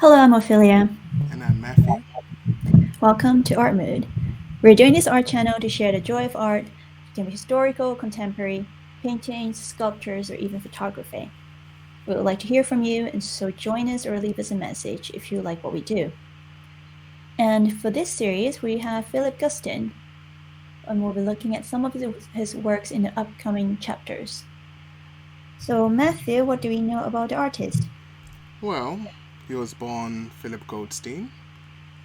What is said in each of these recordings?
Hello, I'm Ophelia. And I'm Matthew. Welcome to Art Mood. We're doing this art channel to share the joy of art. It can be historical, contemporary, paintings, sculptures, or even photography. We would like to hear from you, and so join us or leave us a message if you like what we do. And for this series, we have Philip Guston, and we'll be looking at some of his works in the upcoming chapters. So, Matthew, what do we know about the artist? Well, he was born Philip Goldstein.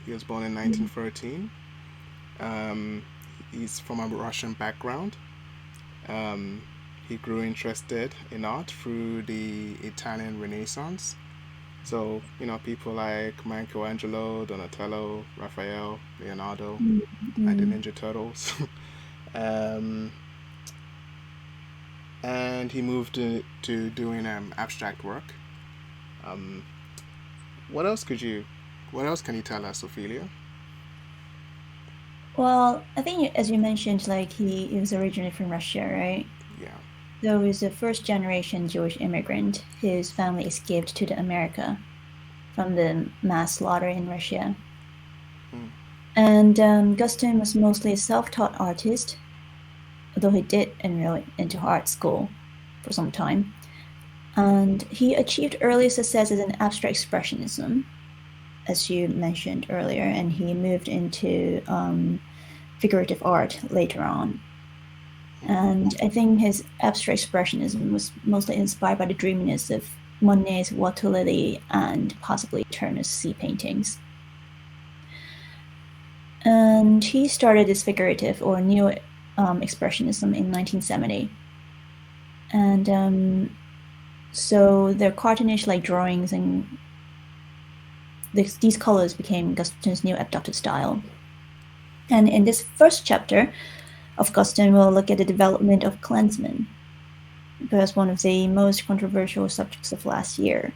He was born in 1913. Um, he's from a Russian background. Um, he grew interested in art through the Italian Renaissance. So, people like Michelangelo, Donatello, Raphael, Leonardo, like the Mm-hmm. Ninja Turtles. um, and he moved to doing abstract work. Um, what else could you What else can you tell us, Ophelia? Well, I think as you mentioned, like he was originally from Russia, right? Yeah. Though he was a first generation Jewish immigrant, his family escaped to the America from the mass slaughter in Russia. Mm. And Guston was mostly a self-taught artist, although he did enroll into art school for some time. And he achieved early success as an abstract expressionism, as you mentioned earlier, and he moved into figurative art later on. And I think his abstract expressionism was mostly inspired by the dreaminess of Monet's Water Lily and possibly Turner's sea paintings. And he started this figurative or neo expressionism in 1970. And so the cartoonish like drawings and these colors became Guston's new adopted style. And in this first chapter of Guston, we'll look at the development of Klansmen, perhaps one of the most controversial subjects of last year.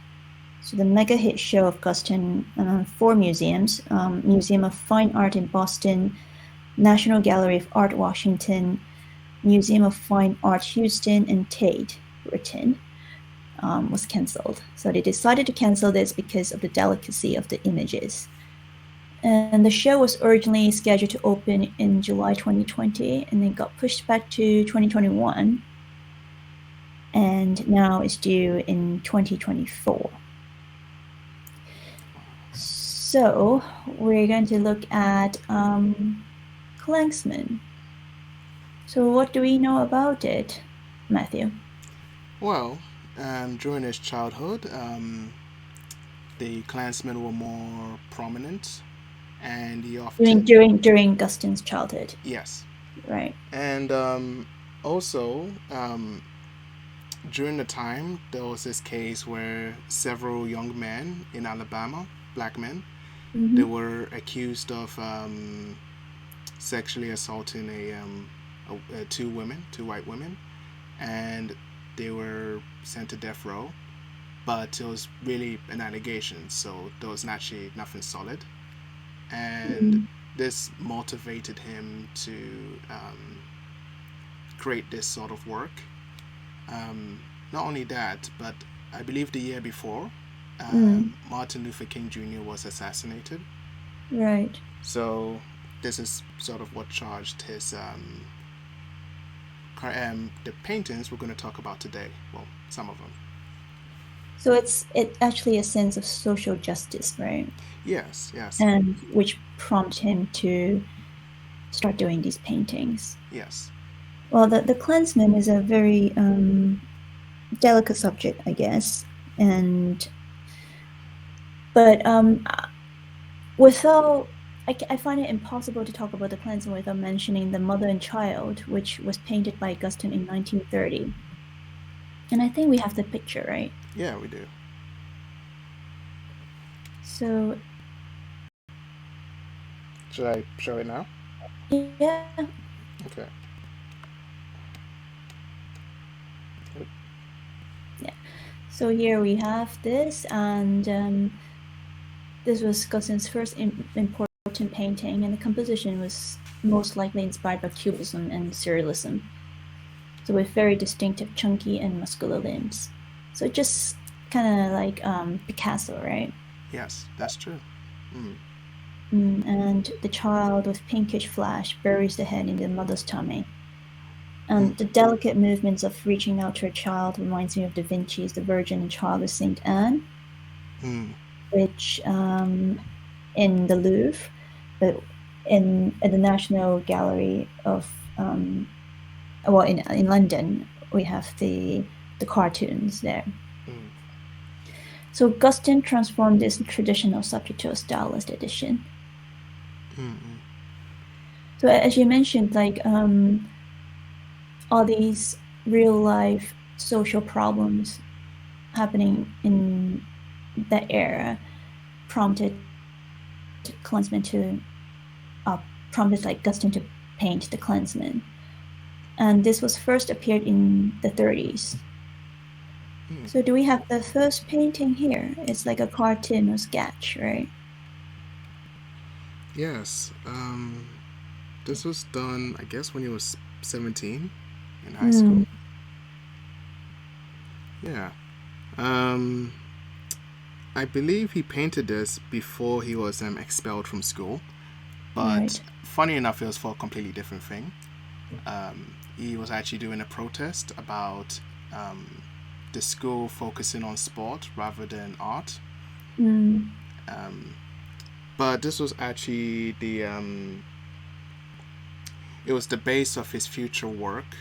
So the mega hit show of Guston, four museums, Museum of Fine Art in Boston, National Gallery of Art Washington, Museum of Fine Art Houston, and Tate Britain, was cancelled. So they decided to cancel this because of the delicacy of the images. And the show was originally scheduled to open in July 2020, and it got pushed back to 2021, and now it's due in 2024. So we're going to look at Klansman. So what do we know about it, Matthew? Well, during his childhood, the Klansmen were more prominent, and he During often during during Guston's childhood, yes, right? and also during the time there was this case where several young men in Alabama, black men, they Mm-hmm. were accused of sexually assaulting two white women, and they were sent to death row. But it was really an allegation, so there was actually nothing solid, and Mm-hmm. this motivated him to create this sort of work. Um, Not only that, but I believe the year before, Mm, Martin Luther King Jr. was assassinated. right. So this is sort of what charged his the paintings we're going to talk about today. Well, some of them. So it actually a sense of social justice, right? Yes, yes, And which prompt him to start doing these paintings. yes. Well, the Klansman is a very delicate subject, I guess, and but without I find it impossible to talk about the Klansman without mentioning the Mother and Child, which was painted by Guston in 1930. And I think we have the picture, right? Yeah, we do. So Should I show it now? yeah, Okay. yeah. So here we have this, and this was Guston's first important painting, and the composition was most likely inspired by Cubism and Surrealism. So with very distinctive, chunky and muscular limbs. So just kind of like Picasso, right? Yes, that's true. Mm. And the child with pinkish flash buries the head in the mother's tummy. Mm. And the delicate movements of reaching out to a child reminds me of Da Vinci's The Virgin and Child of Saint Anne, Mm. which in the Louvre, but in at the National Gallery of well in London we have the cartoons there. Mm. So Guston transformed this traditional subject to a stylized edition. Mm. So as you mentioned, like all these real life social problems happening in that era prompted Klansmen to prompted like Guston to paint the Klansman, and this was first appeared in the 30s. Mm. So do we have the first painting here? It's like a cartoon or sketch, right? Yes. This was done, I guess, when he was 17 in high Mm, school. Yeah. Um, I believe he painted this before he was expelled from school. But right. funny enough, it was for a completely different thing. He was actually doing a protest about um, the school focusing on sport rather than art. Mm, Um, but this was actually it was the base of his future work.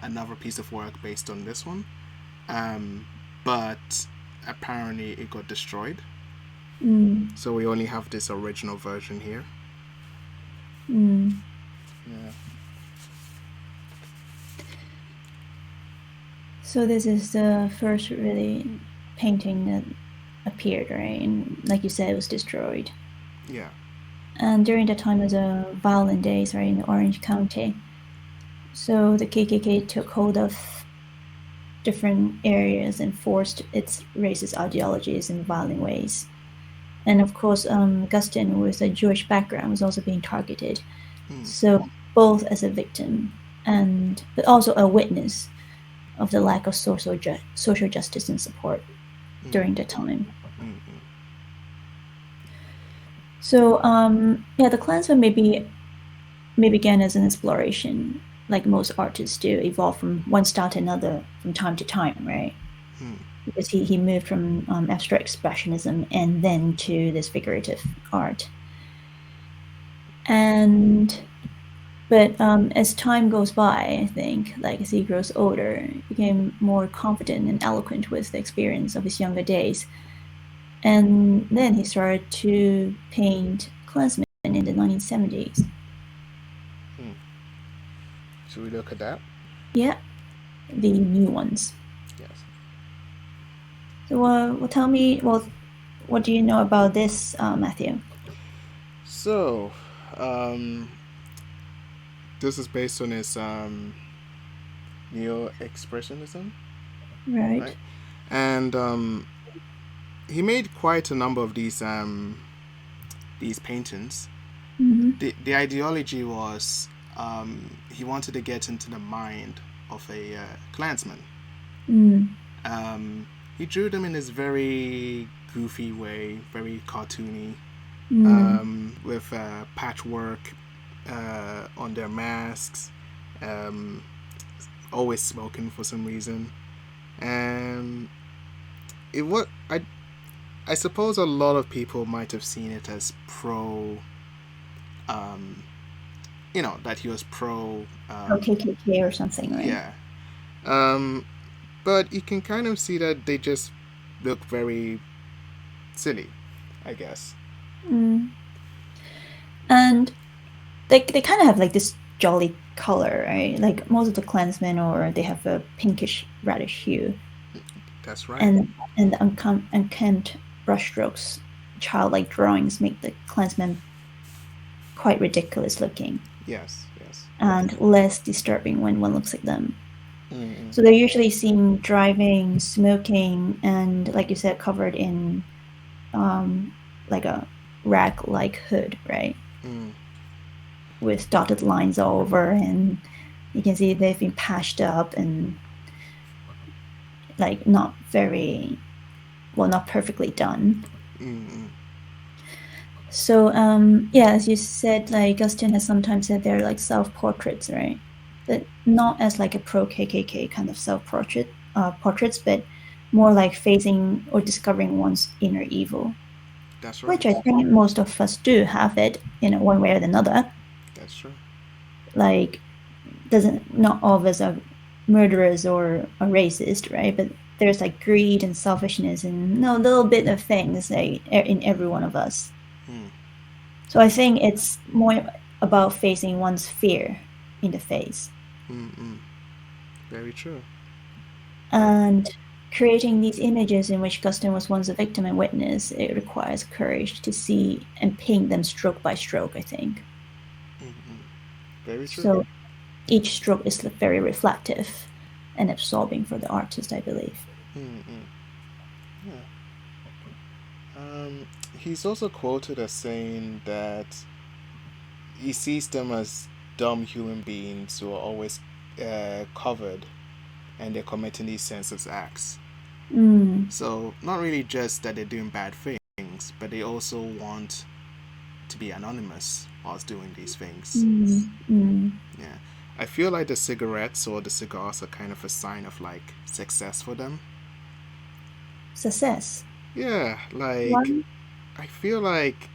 Another piece of work based on this one. Um, but apparently it got destroyed. mm, So we only have this original version here. mm. Yeah. So this is the first really painting that appeared, right? And like you said, it was destroyed. Yeah. And during the time of the violent days, right, in Orange County, so the KKK took hold of different areas and forced its racist ideologies in violent ways. And of course, Guston, with a Jewish background, was also being targeted. Mm. So both as a victim and but also a witness of the lack of social justice and support Mm. during the time. Mm. So yeah, the Klansman may began as an exploration, like most artists do, evolve from one style to another from time to time, right? Mm. Because he moved from abstract expressionism and then to this figurative art. And but as time goes by, I think, like as he grows older, he became more confident and eloquent with the experience of his younger days. And then he started to paint Klansmen in the 1970s. Mm. Should we look at that? Yeah, the new ones. Yes. So, well, tell me, well, what do you know about this, Matthew? So, um, this is based on his neo expressionism, right? Right. And he made quite a number of these paintings. Mm-hmm. The ideology was he wanted to get into the mind of a Klansman. Mm. He drew them in this very goofy way, very cartoony, Mm. with patchwork on their masks, um, always smoking for some reason. And it what I suppose a lot of people might have seen it as pro, um, that he was pro, Or KKK or something, right? yeah. Um, but you can kind of see that they just look very silly, I guess. Mm. And they kind of have like this jolly color, right? Like most of the Klansmen, or they have a pinkish reddish hue, That's right. and the unkempt brushstrokes, childlike drawings make the Klansmen quite ridiculous looking Yes, yes. and less disturbing when one looks at them. Mm. So they're usually seen driving, smoking, and like you said, covered in like a rag-like hood, right? Mm. With dotted lines all over, and you can see they've been patched up and like not very well, not perfectly done. Mm-mm. So, yeah, as you said, like Guston has sometimes said they're like self-portraits, right? But not as like a pro KKK kind of portraits, but more like facing or discovering one's inner evil, That's right. which I think most of us do have it in one way or another. That's true. Like, doesn't not all of us are murderers or are racist, right? But there's like greed and selfishness and no little bit of things like in every one of us. Mm. So I think it's more about facing one's fear in the face Mm-mm. Very true. Very. and creating these images in which Guston was once a victim and witness. It requires courage to see and paint them stroke by stroke, I think. Mm-mm. Very true. So each stroke is very reflective and absorbing for the artist, I believe. Mm-mm. Yeah. He's also quoted as saying that he sees them as dumb human beings who are always covered and they're committing these senseless acts. Mm, So, not really just that they're doing bad things, but they also want to be anonymous whilst doing these things. mm. Yeah. I feel like the cigarettes or the cigars are kind of a sign of like success for them. Success. Yeah, like One. I feel like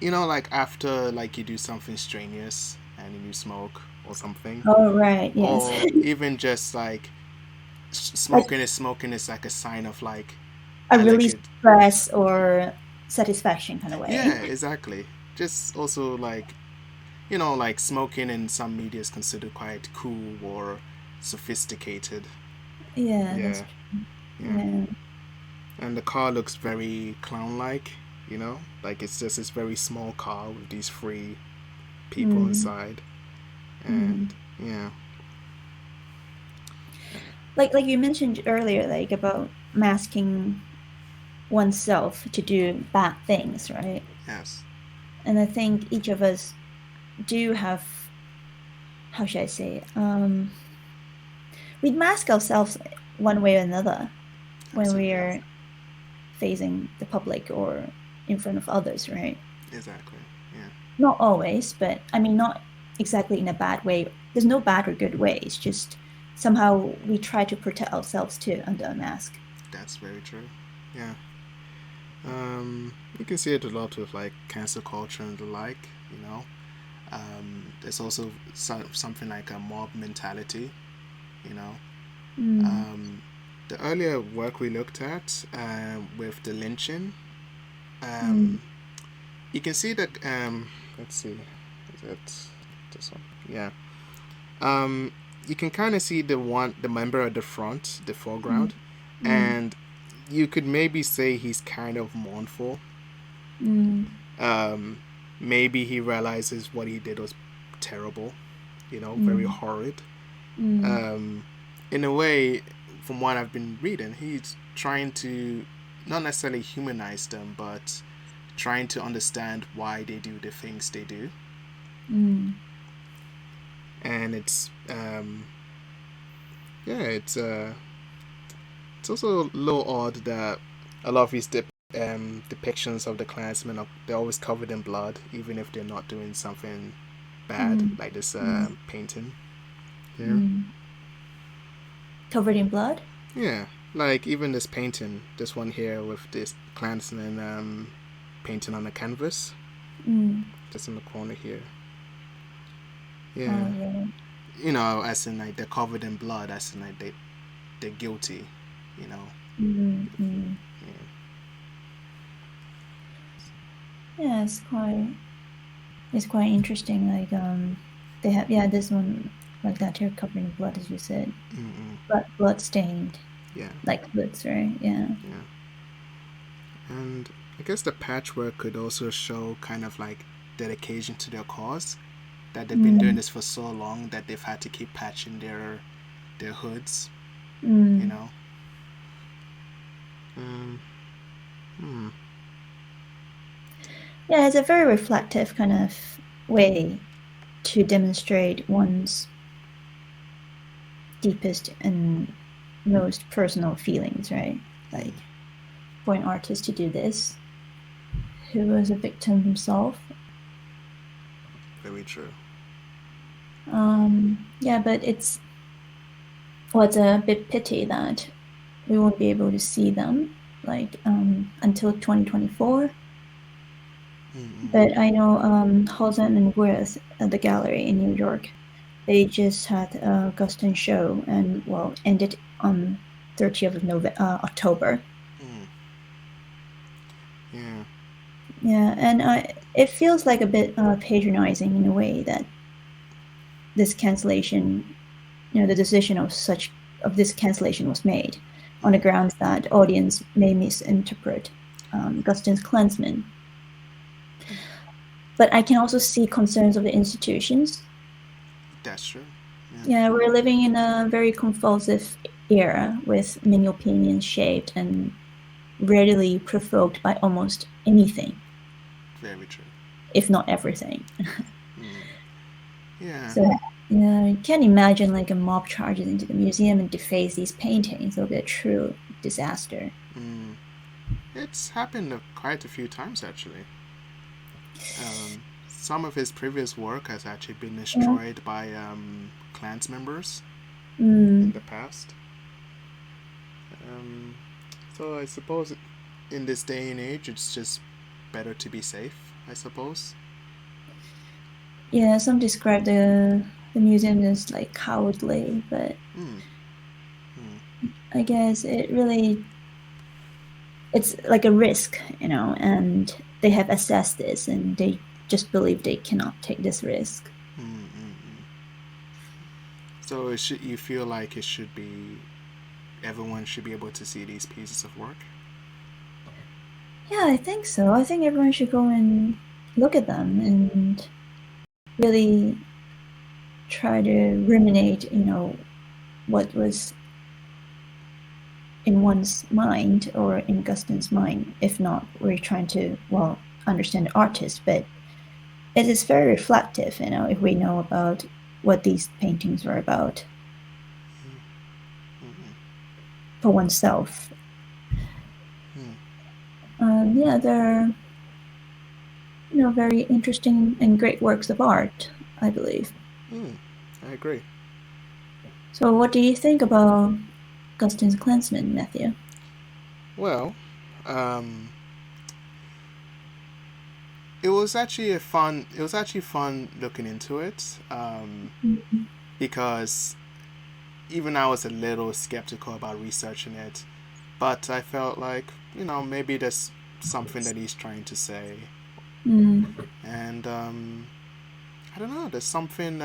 like after like you do something strenuous and you smoke or something, Oh, right. Yes. or even just like Like smoking is like a sign of like a release elegant. stress or satisfaction kind of way. Yeah, exactly. Just also like like smoking in some media is considered quite cool or sophisticated. Yeah, that's Yeah, true. yeah. Yeah. And the car looks very clown-like. Like it's just this very small car with these three people Mm, inside, and mm. yeah, Like you mentioned earlier, like about masking oneself to do bad things, right? yes, And I think each of us do have, how should I say it? We mask ourselves one way or another when we absolutely, are facing the public or in front of others, right? exactly, yeah, Not always, but I mean, not exactly in a bad way. There's no bad or good way. It's just somehow we try to protect ourselves too under a mask. that's very true. Yeah, you can see it a lot with like cancel culture and the like. There's also something like a mob mentality. You know, Mm, um, the earlier work we looked at with the lynching, mm, um, you can see that. Let's see, is it this one? Yeah. Um, you can kind of see the member at the front, the mm, foreground, mm, and you could maybe say he's kind of mournful. mm, Um, Maybe he realizes what he did was terrible. Very mm, horrid. mm, Um, in a way, from what I've been reading, he's trying to not necessarily humanize them, but trying to understand why they do the things they do. mm. And it's also a little odd that a lot of these depictions of the Klansmen they're always covered in blood, even if they're not doing something bad, Mm, like this mm, painting here. mm. Covered in blood? Yeah, like even this painting, this one here with this Klansman painting on the canvas, Mm. just in the corner here. Oh, Yeah, yeah. as in like they're covered in blood, as in like they're guilty. You know. Mm, mm. Yeah. Yeah, it's quite interesting. Like they have yeah, this one like that here covered in blood as you said. Mm-mm. Blood stained. Yeah. Like hoods, right? Yeah. Yeah. And I guess the patchwork could also show kind of like dedication to their cause. That they've been doing Mm, this for so long that they've had to keep patching their hoods. You mm. know. Um. Hmm. Yeah, it's a very reflective kind of way to demonstrate one's deepest and most personal feelings, right? Mm. Like for an artist to do this. who was a victim himself. Very true. Yeah, but it's a bit pity that we won't be able to see them like until 2024. Mm-mm. But I know Halsam and Wirth at the gallery in New York, they just had a Guston show and well ended on 30th of October. Mm. Yeah. Yeah, and it feels like a bit patronizing in a way that this cancellation, the decision of this cancellation was made on the Mm. grounds that audience may misinterpret Guston's Klansman. But I can also see concerns of the institutions. That's true. Yeah. Yeah, we're living in a very convulsive era with many opinions shaped and readily provoked by almost anything, Very true. if not everything. Mm. Yeah. So, yeah, you can't imagine like a mob charges into the museum and deface these paintings. It'll be a true disaster. Mm. It's happened quite a few times actually. Some of his previous work has actually been Yeah. destroyed by Klans members in Mm. the past. Um, so I suppose in this day and age, it's just better to be safe. I suppose. Yeah, some describe the museum as like cowardly, but Hmm. Hmm. I guess it's like a risk, and they have assessed this and they just believe they cannot take this risk. Hmm. Hmm. Hmm. So you feel like it should be everyone should be able to see these pieces of work. Yeah, I think so. I think everyone should go and look at them and really try to ruminate, what was in one's mind or in Guston's mind. If not, we're trying to, well, understand the artist, but it is very reflective, if we know about what these paintings were about Hmm. for oneself. Hmm. Yeah, they're, very interesting and great works of art, I believe. Hmm. I agree. So, what do you think about Guston's Klansman, Matthew? Well, um, it was actually a fun. It was actually fun looking into it Mhm. because even I was a little skeptical about researching it, but I felt like maybe there's something that he's trying to say, Mm. and I don't know. There's something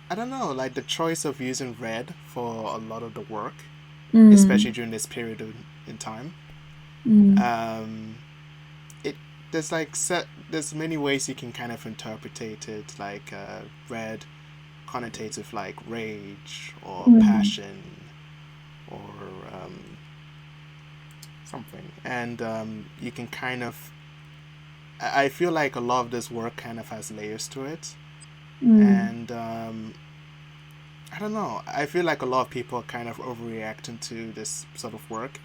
I don't know, like the choice of using red for a lot of the work, especially Mm. during this period in time. Mm. Um, it there's like there's many ways you can kind of interpret it. Like red connotates like rage or Mm. passion or something, and you can kind of. I feel like a lot of this work kind of has layers to it, Mm. and I don't know. I feel like a lot of people are kind of overreacting to this sort of work.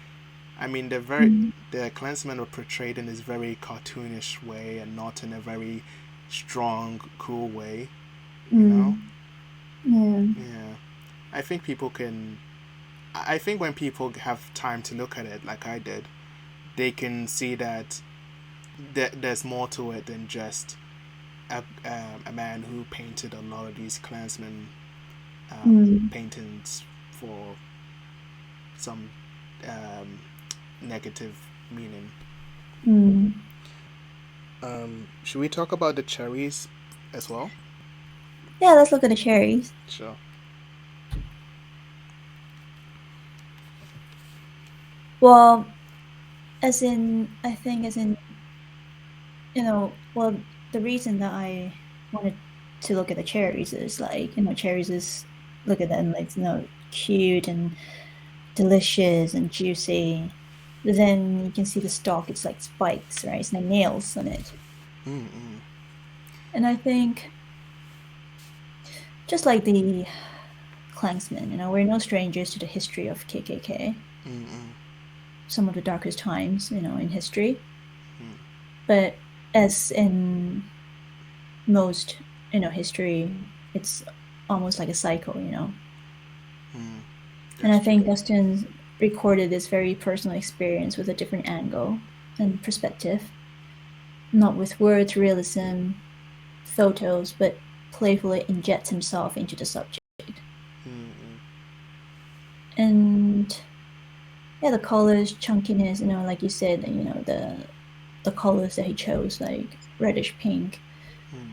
I mean, Mm. the Klansmen are portrayed in this very cartoonish way and not in a very strong, cool way. You know? Mm. Yeah. Yeah. I think people can. I think when people have time to look at it, like I did, they can see that there's more to it than just a man who painted a lot of these Klansmen Mm. paintings for some um, negative meaning. Mm. Should we talk about the cherries as well? Yeah, let's look at the cherries. Sure. Well, I think, well, the reason that I wanted to look at the cherries is like, cherries is, look at them, like, cute and delicious and juicy. But then you can see the stalk, it's like spikes, right? It's like nails on it. Mm-mm. And I think, just like the Klansmen, we're no strangers to the history of KKK. Mm-mm. some of the darkest times, in history. Mm. But as in most, history, it's almost like a cycle. Mm. And That's I true. think Guston recorded this very personal experience with a different angle and perspective, not with words, realism, photos, but playfully injects himself into the subject. Mm. And yeah, the colors, chunkiness, like you said, the colors that he chose, like reddish pink, Mm.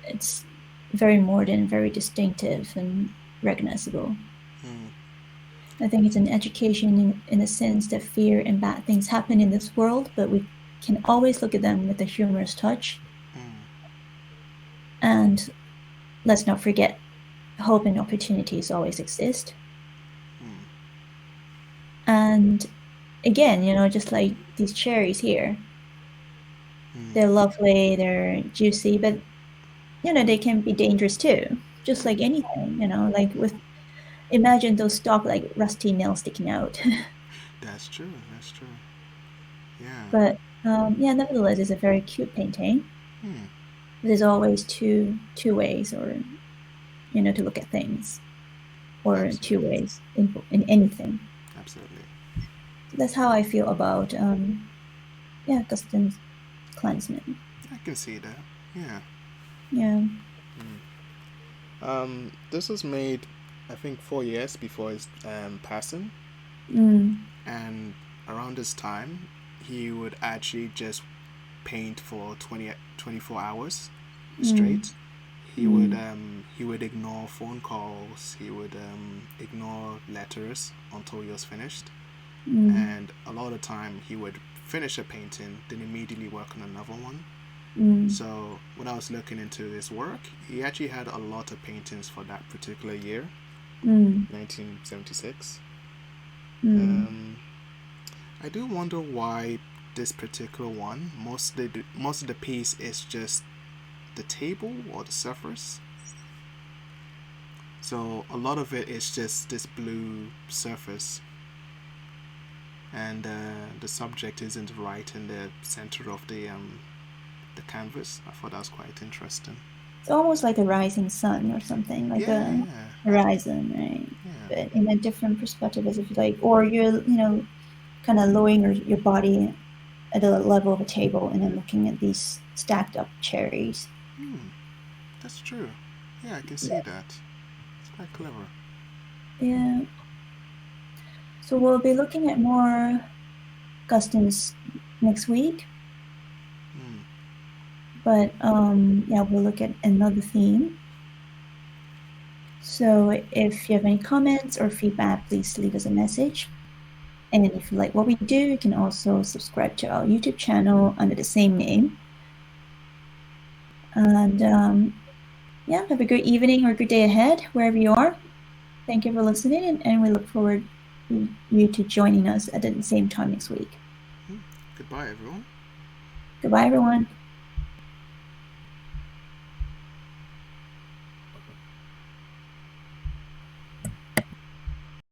it's very modern, very distinctive, and recognizable. Mm. I think it's an education in the sense that fear and bad things happen in this world, but we can always look at them with a humorous touch. Mm. And let's not forget, hope and opportunities always exist. Mm. And again, just like these cherries here, Mm. they're lovely, they're juicy, but they can be dangerous too. Just like anything, like with imagine those stalk like rusty nails sticking out. That's true. That's true. Yeah. But yeah, nevertheless, it's a very cute painting. Mm. There's always two ways, or to look at things, or two Absolutely. ways in anything. Absolutely. So that's how I feel about yeah, Guston's Klansman. I can see that. Yeah. Yeah. Mm. This was made, I think, 4 years before his passing, Mm. and around this time, he would actually just paint for 24 hours Mm. straight. Mm. He would ignore phone calls. He would ignore letters until he was finished. Mm. And a lot of the time, he would finish a painting, then immediately work on another one. Mm. So when I was looking into his work, he actually had a lot of paintings for that particular year, Mm. 1976. Mm. Um, I do wonder why this particular one, most of the piece is just the table or the surface. So a lot of it is just this blue surface, and the subject isn't right in the center of the canvas. I thought that was quite interesting. It's almost like a rising sun or something, like Yeah, a yeah, horizon, right? yeah. But in a different perspective, as if like, or you're, kind of lowering your body at the level of a table and then looking at these stacked up cherries. Hmm, that's true. Yeah, I can see that. It's quite clever. Yeah. So we'll be looking at more Gustons next week, Hmm. but yeah, we'll look at another theme. So if you have any comments or feedback, please leave us a message. And if you like what we do, you can also subscribe to our YouTube channel under the same name. And yeah, have a good evening or good day ahead, wherever you are. Thank you for listening, and we look forward to you to joining us at the same time next week. Hmm. Goodbye, everyone. Goodbye, everyone.